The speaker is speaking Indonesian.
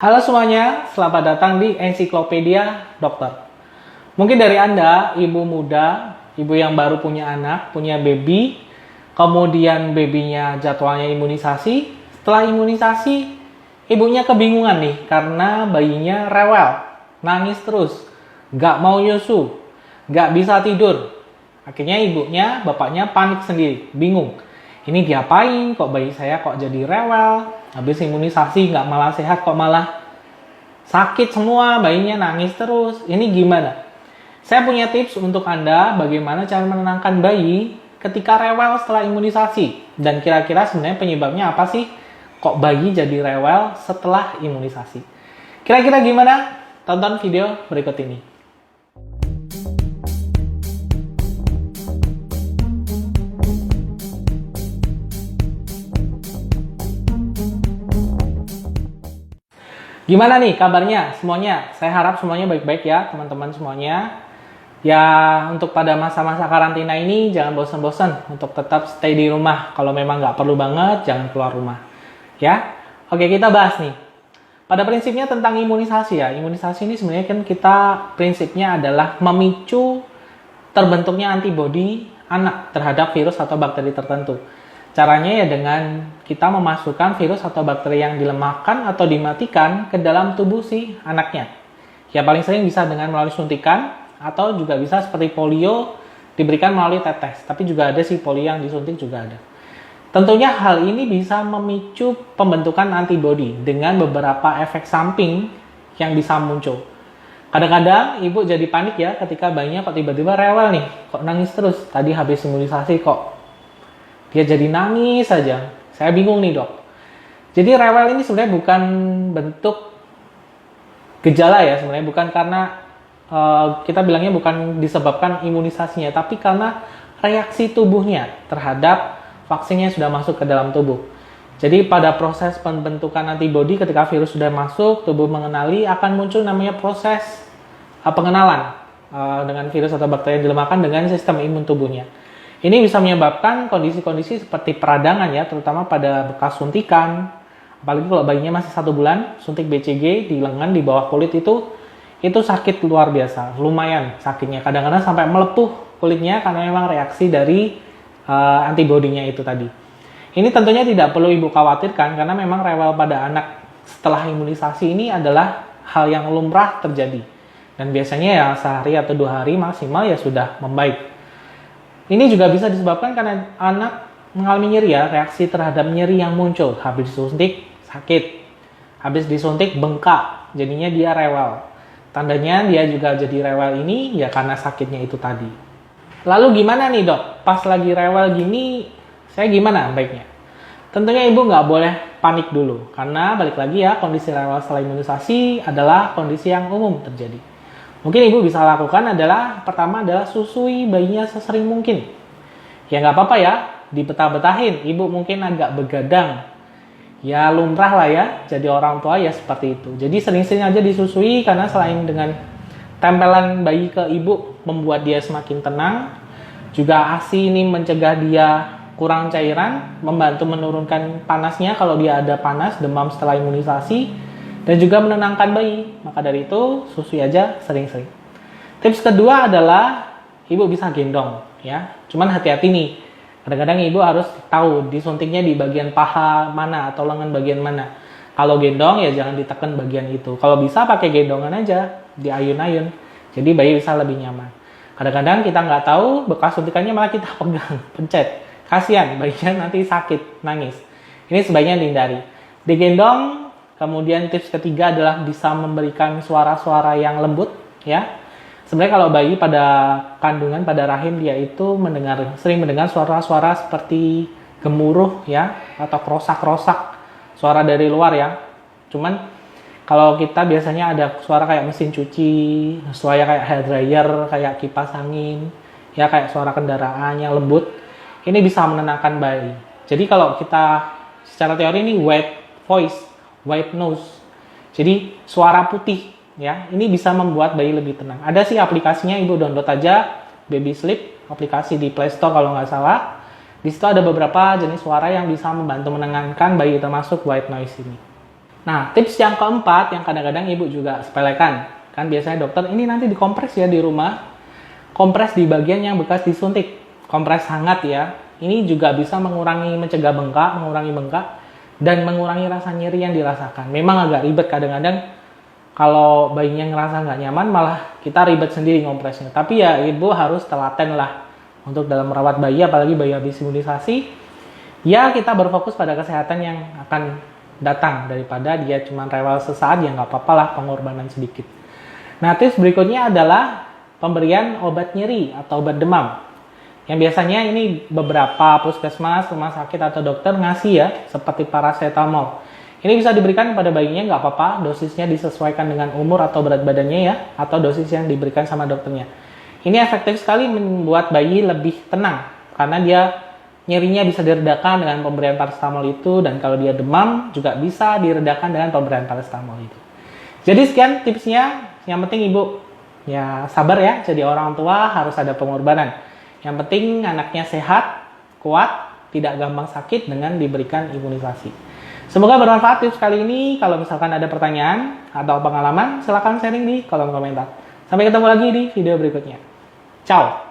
Halo semuanya, selamat datang di Ensiklopedia Dokter. Mungkin dari Anda, ibu muda, ibu yang baru punya anak, punya baby, kemudian babynya jadwalnya imunisasi. Setelah imunisasi, ibunya kebingungan nih karena bayinya rewel, nangis terus, nggak mau nyusu, nggak bisa tidur. Akhirnya ibunya, bapaknya panik sendiri, bingung. Ini diapain? Kok bayi saya kok jadi rewel? Habis imunisasi nggak malah sehat, kok malah sakit semua, bayinya nangis terus. Ini gimana? Saya punya tips untuk Anda bagaimana cara menenangkan bayi ketika rewel setelah imunisasi. Dan kira-kira sebenarnya penyebabnya apa sih? Kok bayi jadi rewel setelah imunisasi? Kira-kira gimana? Tonton video berikut ini. Gimana nih kabarnya semuanya? Saya harap semuanya baik-baik ya teman-teman semuanya. Ya untuk pada masa-masa karantina ini jangan bosan-bosan untuk tetap stay di rumah. Kalau memang nggak perlu banget jangan keluar rumah. Ya, oke kita bahas nih. Pada prinsipnya tentang imunisasi ya. Imunisasi ini sebenarnya kan kita prinsipnya adalah memicu terbentuknya antibodi anak terhadap virus atau bakteri tertentu. Caranya ya dengan kita memasukkan virus atau bakteri yang dilemahkan atau dimatikan ke dalam tubuh si anaknya. Ya paling sering bisa dengan melalui suntikan atau juga bisa seperti polio diberikan melalui tetes. Tapi juga ada si polio yang disuntik juga ada. Tentunya hal ini bisa memicu pembentukan antibodi dengan beberapa efek samping yang bisa muncul. Kadang-kadang ibu jadi panik ya ketika bayinya kok tiba-tiba rewel nih, kok nangis terus. Tadi habis imunisasi kok dia jadi nangis saja. Saya bingung nih dok. Jadi rewel ini sebenarnya bukan bentuk gejala ya sebenarnya. Bukan karena kita bilangnya bukan disebabkan imunisasinya. Tapi karena reaksi tubuhnya terhadap vaksin yang sudah masuk ke dalam tubuh. Jadi pada proses pembentukan antibodi ketika virus sudah masuk, tubuh mengenali akan muncul namanya proses pengenalan dengan virus atau bakteri yang dilemahkan dengan sistem imun tubuhnya. Ini bisa menyebabkan kondisi-kondisi seperti peradangan ya, terutama pada bekas suntikan. Apalagi kalau bayinya masih 1 bulan, suntik BCG di lengan di bawah kulit itu sakit luar biasa, lumayan sakitnya. Kadang-kadang sampai melepuh kulitnya karena memang reaksi dari antibodinya itu tadi. Ini tentunya tidak perlu ibu khawatirkan karena memang rewel pada anak setelah imunisasi ini adalah hal yang lumrah terjadi. Dan biasanya ya sehari atau 2 hari maksimal ya sudah membaik. Ini juga bisa disebabkan karena anak mengalami nyeri ya, reaksi terhadap nyeri yang muncul. Habis disuntik, sakit. Habis disuntik, bengkak. Jadinya dia rewel. Tandanya dia juga jadi rewel ini ya karena sakitnya itu tadi. Lalu gimana nih dok? Pas lagi rewel gini, saya gimana baiknya? Tentunya ibu nggak boleh panik dulu. Karena balik lagi ya, kondisi rewel setelah imunisasi adalah kondisi yang umum terjadi. Mungkin ibu bisa lakukan adalah, pertama adalah susui bayinya sesering mungkin. Ya nggak apa-apa ya, dibetah-betahin. Ibu mungkin agak begadang. Ya lumrah lah ya, jadi orang tua ya seperti itu. Jadi sering-sering aja disusui karena selain dengan tempelan bayi ke ibu membuat dia semakin tenang. Juga ASI ini mencegah dia kurang cairan, membantu menurunkan panasnya kalau dia ada panas, demam setelah imunisasi. Dan juga menenangkan bayi. Maka dari itu susui aja sering-sering. Tips kedua adalah ibu bisa gendong ya. Cuman hati-hati nih. Kadang-kadang ibu harus tahu disuntiknya di bagian paha mana atau lengan bagian mana. Kalau gendong ya jangan ditekan bagian itu. Kalau bisa pakai gendongan aja, diayun-ayun. Jadi bayi bisa lebih nyaman. Kadang-kadang kita nggak tahu bekas suntikannya malah kita pegang, pencet. Kasihan bayinya nanti sakit, nangis. Ini sebaiknya dihindari. Digendong. Kemudian tips ketiga adalah bisa memberikan suara-suara yang lembut ya. Sebenarnya kalau bayi pada kandungan pada rahim dia itu sering mendengar suara-suara seperti gemuruh ya atau krosak-krosak suara dari luar ya. Cuman kalau kita biasanya ada suara kayak mesin cuci, suara kayak hair dryer, kayak kipas angin, ya kayak suara kendaraan yang lembut. Ini bisa menenangkan bayi. Jadi kalau kita secara teori ini white voice, white noise. Jadi suara putih ya. Ini bisa membuat bayi lebih tenang. Ada sih aplikasinya, ibu download aja Baby Sleep, aplikasi di Play Store kalau nggak salah. Di situ ada beberapa jenis suara yang bisa membantu menenangkan bayi termasuk white noise ini. Nah, tips yang keempat yang kadang-kadang ibu juga sepelekan. Kan biasanya dokter, ini nanti dikompres ya di rumah. Kompres di bagian yang bekas disuntik. Kompres hangat ya. Ini juga bisa mencegah bengkak, mengurangi bengkak, dan mengurangi rasa nyeri yang dirasakan. Memang agak ribet kadang-kadang kalau bayinya ngerasa nggak nyaman, malah kita ribet sendiri kompresnya. Tapi ya ibu harus telaten lah untuk dalam merawat bayi, apalagi bayi habis imunisasi. Ya kita berfokus pada kesehatan yang akan datang daripada dia cuma rewel sesaat, ya nggak apa-apa lah pengorbanan sedikit. Nah, tips berikutnya adalah pemberian obat nyeri atau obat demam. Yang biasanya ini beberapa puskesmas, rumah sakit atau dokter ngasih ya, seperti paracetamol. Ini bisa diberikan pada bayinya, nggak apa-apa, dosisnya disesuaikan dengan umur atau berat badannya ya, atau dosis yang diberikan sama dokternya. Ini efektif sekali membuat bayi lebih tenang, karena dia nyerinya bisa diredakan dengan pemberian paracetamol itu, dan kalau dia demam juga bisa diredakan dengan pemberian paracetamol itu. Jadi sekian tipsnya, yang penting ibu ya sabar ya, jadi orang tua harus ada pengorbanan. Yang penting anaknya sehat, kuat, tidak gampang sakit dengan diberikan imunisasi. Semoga bermanfaat tips kali ini. Kalau misalkan ada pertanyaan atau pengalaman, silahkan sharing di kolom komentar. Sampai ketemu lagi di video berikutnya. Ciao!